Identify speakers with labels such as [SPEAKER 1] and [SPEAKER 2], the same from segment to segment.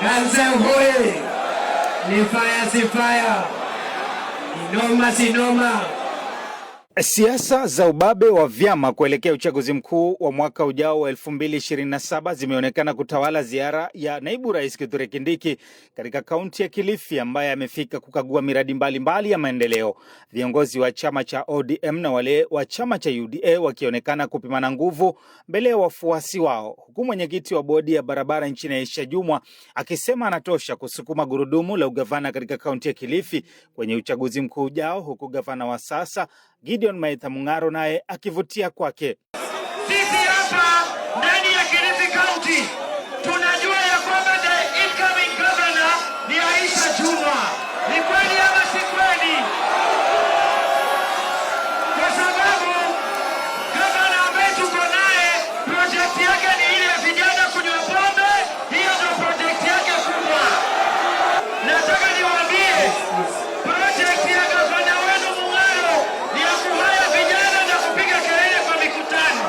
[SPEAKER 1] Ganze hoye! Ni fire si fire! Inoma si noma!
[SPEAKER 2] Siasa za ubabe wa vyama kuelekea uchaguzi mkuu wa mwaka ujao wa 2027 zimeonekana kutawala ziara ya naibu rais Kithure Kindiki katika kaunti ya Kilifi, ambaye amefika kukagua miradi mbalimbali ya maendeleo. Viongozi wa chama cha ODM na wale wa chama cha UDA wakionekana kupimana nguvu mbele ya wafuasi wao, huku mwenyekiti wa bodi ya barabara nchini Aisha Jumwa akisema anatosha kusukuma gurudumu la ugavana katika kaunti ya Kilifi kwenye uchaguzi mkuu ujao, huku gavana wa sasa Gideon Maitha Mung'aro naye akivutia kwake.
[SPEAKER 3] Sisi hapa ndani ya Kilifi County tunajua ya kwamba the incoming governor ni Aisha Jumwa. Ni kweli ama si kweli? Kwa sababu governor ambaye tuko naye project yake ni ile ya vijana kunywa pombe, hiyo ndio project yake kubwa. Nataka niwaambie project ya governor wenu Mung'aro ni ya kuhaya vijana na kupiga kelele kwa mikutano,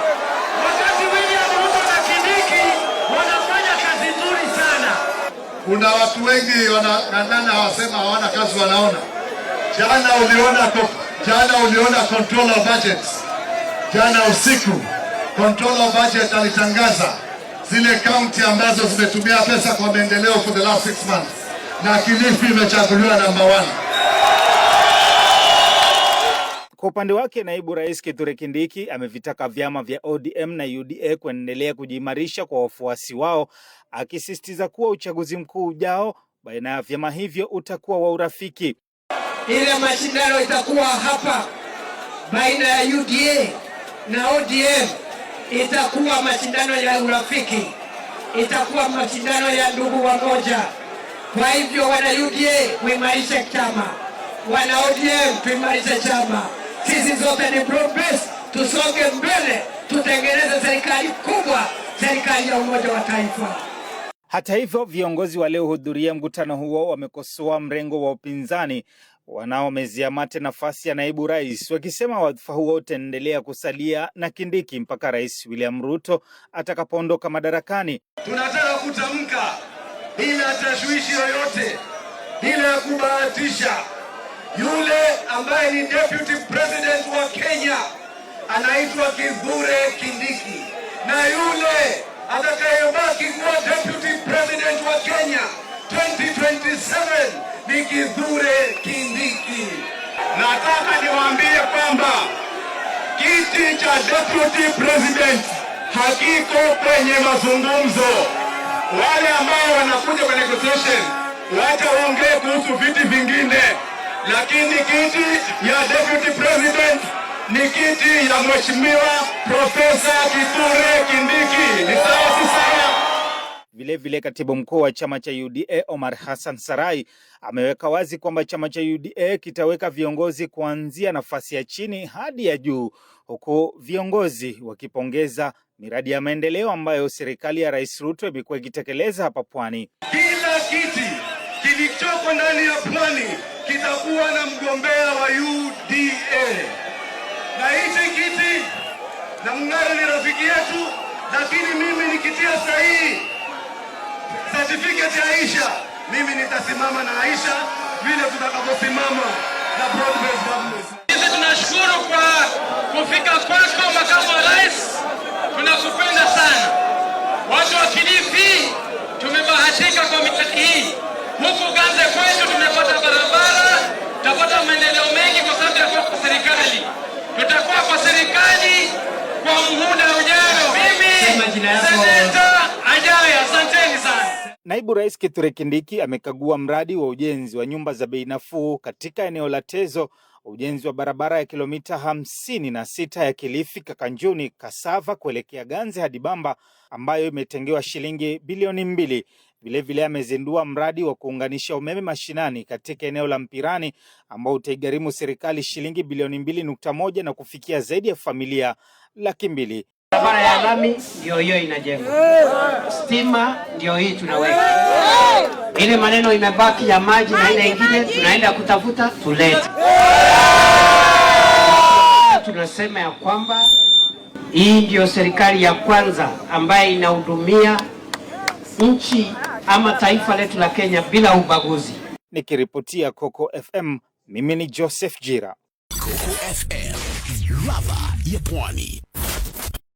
[SPEAKER 3] wakati William Ruto na Kindiki wanafanya kazi nzuri sana.
[SPEAKER 4] Kuna watu wengi wanang'ang'ana hawasema hawana kazi wanaona. Jana uliona controller budgets. Jana usiku controller budget alitangaza zile county ambazo zimetumia pesa kwa maendeleo for the last 6 months. Na Kilifi imechaguliwa number 1.
[SPEAKER 2] Kwa upande wake, naibu rais Kithure Kindiki amevitaka vyama vya ODM na UDA kuendelea kujiimarisha kwa wafuasi wao, akisisitiza kuwa uchaguzi mkuu ujao baina ya vyama hivyo utakuwa wa urafiki.
[SPEAKER 1] Ile mashindano itakuwa hapa baina ya UDA na ODM, itakuwa mashindano ya urafiki, itakuwa mashindano ya ndugu wamoja. Kwa hivyo wana UDA muimarishe chama, wana ODM tuimarishe chama. Sisi zote ni progress, tusonge mbele, tutengeneze serikali kubwa, serikali ya umoja wa taifa.
[SPEAKER 2] Hata hivyo, viongozi waliohudhuria mkutano huo wamekosoa mrengo wa upinzani wanaomezia mate nafasi ya naibu rais, wakisema wadhifa huo utaendelea kusalia na Kindiki mpaka Rais William Ruto atakapoondoka madarakani.
[SPEAKER 3] Tunataka kutamka bila tashwishi yoyote, bila kubahatisha, yule ambaye ni deputy president wa Kenya anaitwa Kithure Kindiki, na yule atakayebaki kuwa deputy president wa Kenya 2027 ni Kithure Kindiki. Nataka niwaambie kwamba kiti cha deputy president hakiko kwenye mazungumzo. Wale ambao wanakuja kwa negotiation wacha waongee kuhusu viti vingine, lakini kiti ya deputy president ni kiti ya mheshimiwa Profesa Kithure Kindiki. Ni sawa si sawa?
[SPEAKER 2] Vilevile, katibu mkuu wa chama cha UDA Omar Hassan Sarai ameweka wazi kwamba chama cha UDA kitaweka viongozi kuanzia nafasi ya chini hadi ya juu, huku viongozi wakipongeza miradi ya maendeleo ambayo serikali ya Rais Ruto imekuwa ikitekeleza hapa Pwani.
[SPEAKER 3] Kila kiti kilichoko ndani ya Pwani kitakuwa na mgombea wa UDA. Na hichi kiti, na Mung'aro ni rafiki yetu, lakini mimi nikitia sahihi certificate ya Aisha, mimi nitasimama na Aisha vile tutakaposimama na broad based government. Sisi tunashukuru kwa kufika kwako makamu wa rais, tunakupenda sana. Watu wa Kilifi tumebahatika kwa miradi hii. Huku Ganze kwetu tumepata barabara, tutapata maendeleo mengi kwa sababu ya kwa serikali. Tutakuwa kwa serikali kwa muhula ujao. Mimi seneta ajaye, asanteni sana.
[SPEAKER 2] Naibu Rais Kithure Kindiki amekagua mradi wa ujenzi wa nyumba za bei nafuu katika eneo la Tezo, ujenzi wa barabara ya kilomita 56 ya Kilifi Kakanjuni Kasava kuelekea Ganze hadi Bamba ambayo imetengewa shilingi bilioni 2. Vilevile amezindua mradi wa kuunganisha umeme mashinani katika eneo la Mpirani ambao utaigharimu serikali shilingi bilioni 2.1 na kufikia zaidi ya familia 200,000.
[SPEAKER 1] Barabara ya lami ndio hiyo inajengwa, stima ndio hii tunaweka, ile maneno imebaki ya maji na ile ingine tunaenda kutafuta tulete. Tunasema ya kwamba hii ndio serikali ya kwanza ambaye inahudumia nchi ama taifa letu la Kenya bila ubaguzi.
[SPEAKER 2] Nikiripotia Coco FM, mimi ni Joseph Jira.
[SPEAKER 5] Coco FM, ladha ya Pwani.